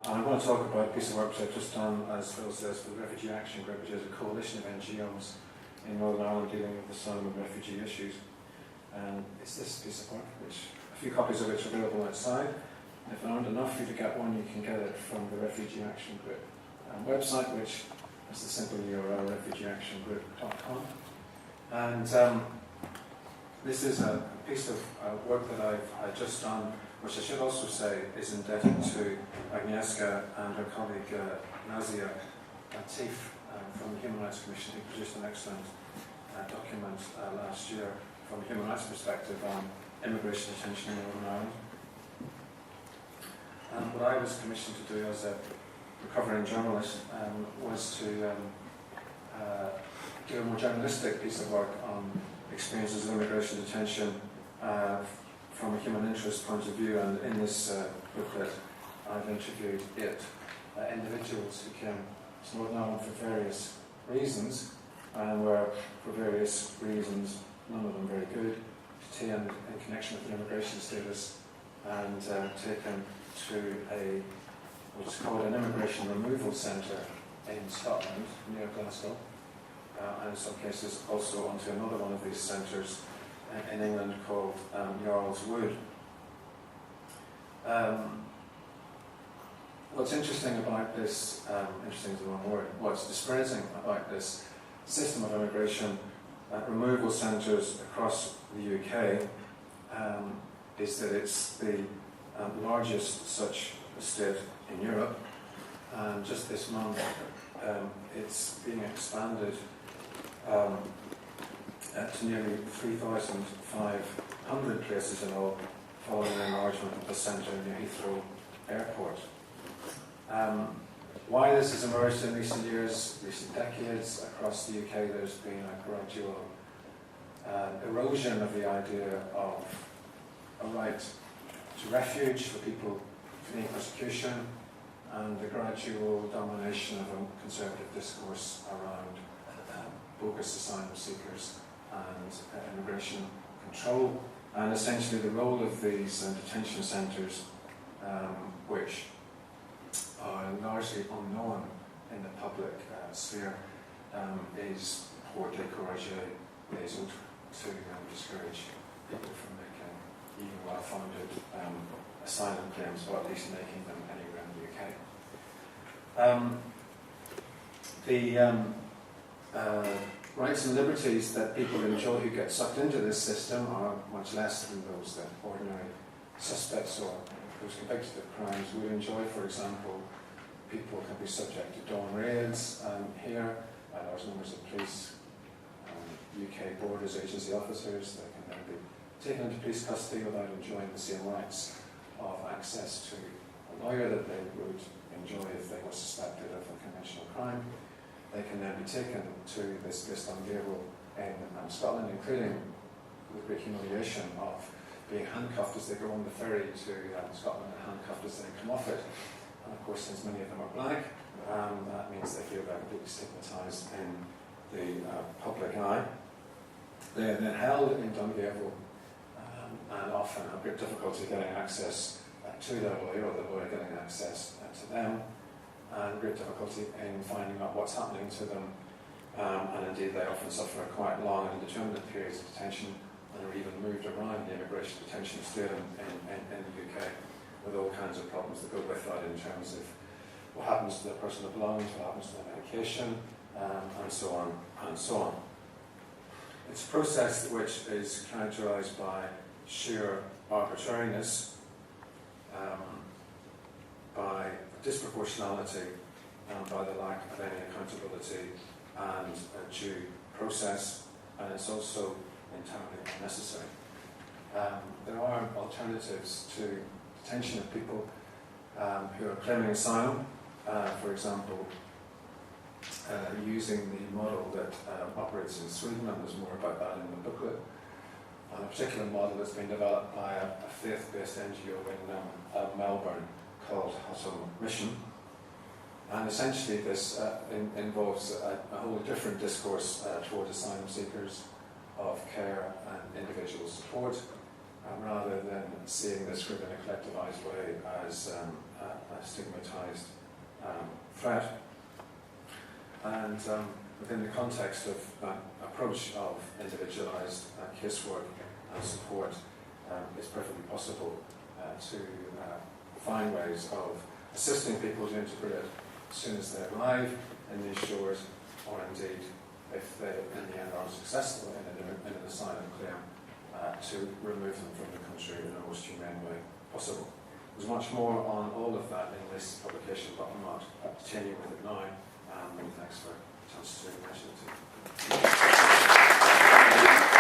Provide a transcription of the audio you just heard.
I'm going to talk about a piece of work which I've just done, as Phil says, for the Refugee Action Group, which is a coalition of NGOs in Northern Ireland dealing with asylum and refugee issues. And it's this piece of work, which a few copies of which are available outside. If there aren't enough for you to get one, you can get it from the Refugee Action Group website, which is the simple URL, refugeeactiongroup.com. And this is a piece of work that I've just done, which I should also say is indebted to Agnieszka and her colleague Nazia Latif from the Human Rights Commission, who produced an excellent document last year from a human rights perspective on immigration detention in Northern Ireland. And what I was commissioned to do as a recovering journalist was to do a more journalistic piece of work on experiences of immigration detention from a human interest point of view. And in this booklet, I've interviewed 8 individuals who came to Northern Ireland for various reasons, and were, for various reasons, none of them very good, detained in connection with their immigration status and taken to what's called an immigration removal centre in Scotland, near Glasgow, and in some cases also onto another one of these centres in England called Yarl's Wood. What's interesting about this, interesting is the wrong word, what's dispiriting about this system of immigration removal centres across the UK is that it's the largest such estate in Europe, and just this month it's being expanded to nearly 3,500 places in all, following the enlargement of the centre near Heathrow Airport. Why this has emerged in recent years, recent decades, across the UK, there's been a gradual erosion of the idea of a right to refuge for people fleeing persecution, and the gradual domination of a conservative discourse around bogus asylum seekers and immigration control, and essentially the role of these detention centres, which are largely unknown in the public sphere, is pour décourager les autres, to discourage people from making even well-founded asylum claims, or at least making them anywhere in the UK. The rights and liberties that people enjoy who get sucked into this system are much less than those that ordinary suspects or those convicted of crimes would enjoy. For example, people can be subject to dawn raids here by large numbers of police, UK borders agency officers. They can then be taken into police custody without enjoying the same rights of access to a lawyer that they would enjoy if they were suspected of a conventional crime. They can then be taken to this list on Gavel in Scotland, including the great humiliation of being handcuffed as they go on the ferry to Scotland, and handcuffed as they come off it. And of course, since many of them are black, that means they feel very completely stigmatised in the public eye. They are then held in Dungavel and often have great difficulty getting access to their lawyer, or the lawyer getting access to them, and great difficulty in finding out what's happening to them. And indeed, they often suffer quite long and indeterminate periods of detention, and are even moved around the immigration detention state in the UK, with all kinds of problems that go with that in terms of what happens to their personal belongings, what happens to their medication, and so on and so on. It's a process which is characterised by sheer arbitrariness, by disproportionality, and by the lack of any accountability and due process, and it's also entirely unnecessary. There are alternatives to detention of people who are claiming asylum, for example, using the model that operates in Sweden, and there's more about that in the booklet. A particular model that's been developed by a faith-based NGO in Melbourne called Hottam Mission. And essentially this involves a whole different discourse towards asylum seekers, of care and individual support, rather than seeing this group in a collectivised way as a stigmatised threat. And within the context of that approach of individualised casework and support, it's perfectly possible to find ways of assisting people to integrate as soon as they arrive in these shores, or indeed, if they in the end are unsuccessful in an asylum claim, to remove them from the country in the most humane way possible. There's much more on all of that in this publication, but I'm not continuing with it now. Thanks for the chance to mention it.